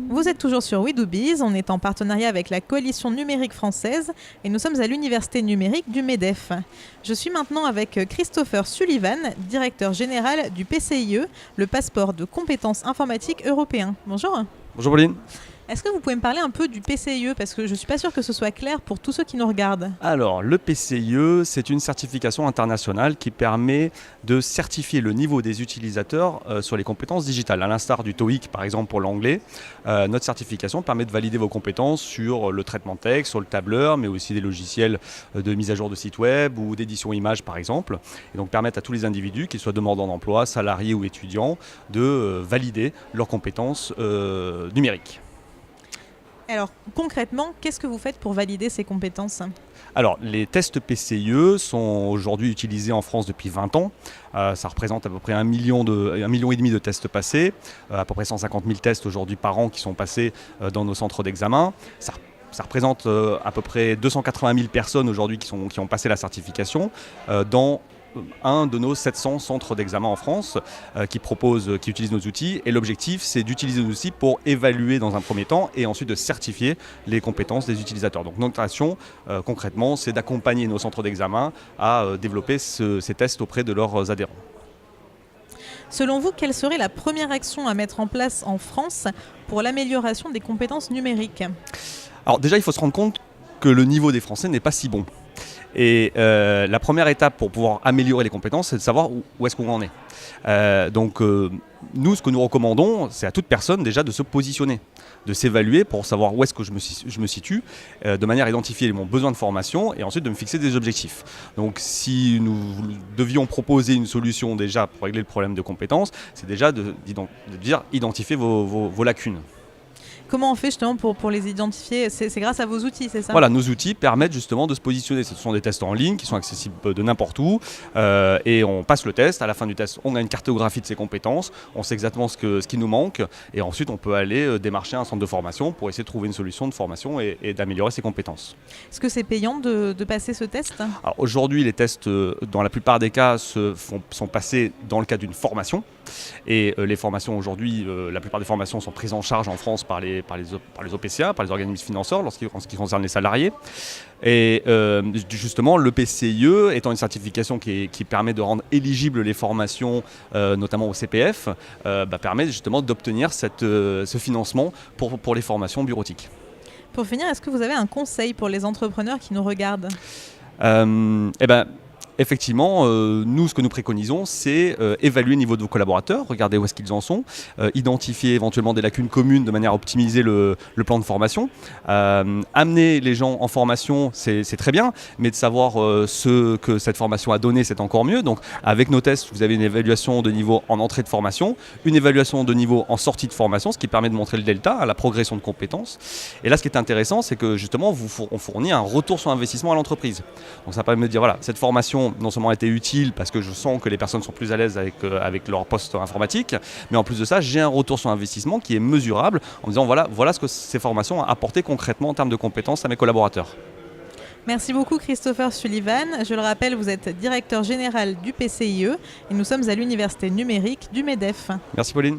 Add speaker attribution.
Speaker 1: Vous êtes toujours sur We Do Biz, on est en partenariat avec la Coalition numérique française et nous sommes à l'Université numérique du MEDEF. Je suis maintenant avec Christopher Sullivan, directeur général du PCIE, le passeport de compétences informatiques européen. Bonjour.
Speaker 2: Bonjour Pauline.
Speaker 1: Est-ce que vous pouvez me parler un peu du PCIE parce que je ne suis pas sûre que ce soit clair pour tous ceux qui nous regardent.
Speaker 2: Alors, le PCIE, c'est une certification internationale qui permet de certifier le niveau des utilisateurs sur les compétences digitales. À l'instar du TOEIC, par exemple, pour l'anglais, notre certification permet de valider vos compétences sur le traitement de texte, sur le tableur, mais aussi des logiciels de mise à jour de site web ou d'édition image, par exemple. Et donc, permettre à tous les individus, qu'ils soient demandeurs d'emploi, salariés ou étudiants, de valider leurs compétences numériques.
Speaker 1: Alors concrètement, qu'est-ce que vous faites pour valider ces compétences ?
Speaker 2: Alors, les tests PCIE sont aujourd'hui utilisés en France depuis 20 ans. Ça représente à peu près 1,5 million de tests passés, à peu près 150 000 tests aujourd'hui par an qui sont passés dans nos centres d'examen. Ça représente à peu près 280 000 personnes aujourd'hui qui ont passé la certification dans un de nos 700 centres d'examen en France qui utilisent nos outils. Et l'objectif, c'est d'utiliser nos outils pour évaluer dans un premier temps et ensuite de certifier les compétences des utilisateurs. Donc notre action, concrètement, c'est d'accompagner nos centres d'examen à développer ces tests auprès de leurs adhérents.
Speaker 1: Selon vous, quelle serait la première action à mettre en place en France pour l'amélioration des compétences numériques ?
Speaker 2: Alors déjà, il faut se rendre compte que le niveau des Français n'est pas si bon. Et la première étape pour pouvoir améliorer les compétences, c'est de savoir où est-ce qu'on en est. Donc nous, ce que nous recommandons, c'est à toute personne déjà de se positionner, de s'évaluer pour savoir où est-ce que je me situe, de manière à identifier mon besoin de formation et ensuite de me fixer des objectifs. Donc si nous devions proposer une solution déjà pour régler le problème de compétences, c'est déjà de dire identifier vos lacunes.
Speaker 1: Comment on fait justement pour les identifier ? C'est grâce à vos outils, c'est ça ?
Speaker 2: Voilà, nos outils permettent justement de se positionner. Ce sont des tests en ligne qui sont accessibles de n'importe où et on passe le test. À la fin du test, on a une cartographie de ses compétences, on sait exactement ce qui nous manque et ensuite on peut aller démarcher un centre de formation pour essayer de trouver une solution de formation et d'améliorer ses compétences.
Speaker 1: Est-ce que c'est payant de passer ce test ?
Speaker 2: Alors aujourd'hui, les tests, dans la plupart des cas, sont passés dans le cadre d'une formation. Et les formations aujourd'hui, la plupart des formations sont prises en charge en France par les OPCA, par les organismes financeurs, en ce qui concerne les salariés. Et justement, le PCIE étant une certification qui permet de rendre éligibles les formations, notamment au CPF, permet justement d'obtenir ce financement pour les formations bureautiques.
Speaker 1: Pour finir, est-ce que vous avez un conseil pour les entrepreneurs qui nous regardent ?
Speaker 2: Effectivement, nous, ce que nous préconisons, c'est évaluer le niveau de vos collaborateurs, regarder où est-ce qu'ils en sont, identifier éventuellement des lacunes communes de manière à optimiser le plan de formation. Amener les gens en formation, c'est très bien, mais de savoir ce que cette formation a donné, c'est encore mieux. Donc, avec nos tests, vous avez une évaluation de niveau en entrée de formation, une évaluation de niveau en sortie de formation, ce qui permet de montrer le delta, la progression de compétences. Et là, ce qui est intéressant, c'est que justement, on fournit un retour sur investissement à l'entreprise. Donc, ça permet de dire, voilà, cette formation non seulement a été utile parce que je sens que les personnes sont plus à l'aise avec leur poste informatique, mais en plus de ça, j'ai un retour sur investissement qui est mesurable en disant voilà ce que ces formations ont apporté concrètement en termes de compétences à mes collaborateurs.
Speaker 1: Merci beaucoup Christopher Sullivan. Je le rappelle, vous êtes directeur général du PCIE et nous sommes à l'Université numérique du MEDEF.
Speaker 2: Merci Pauline.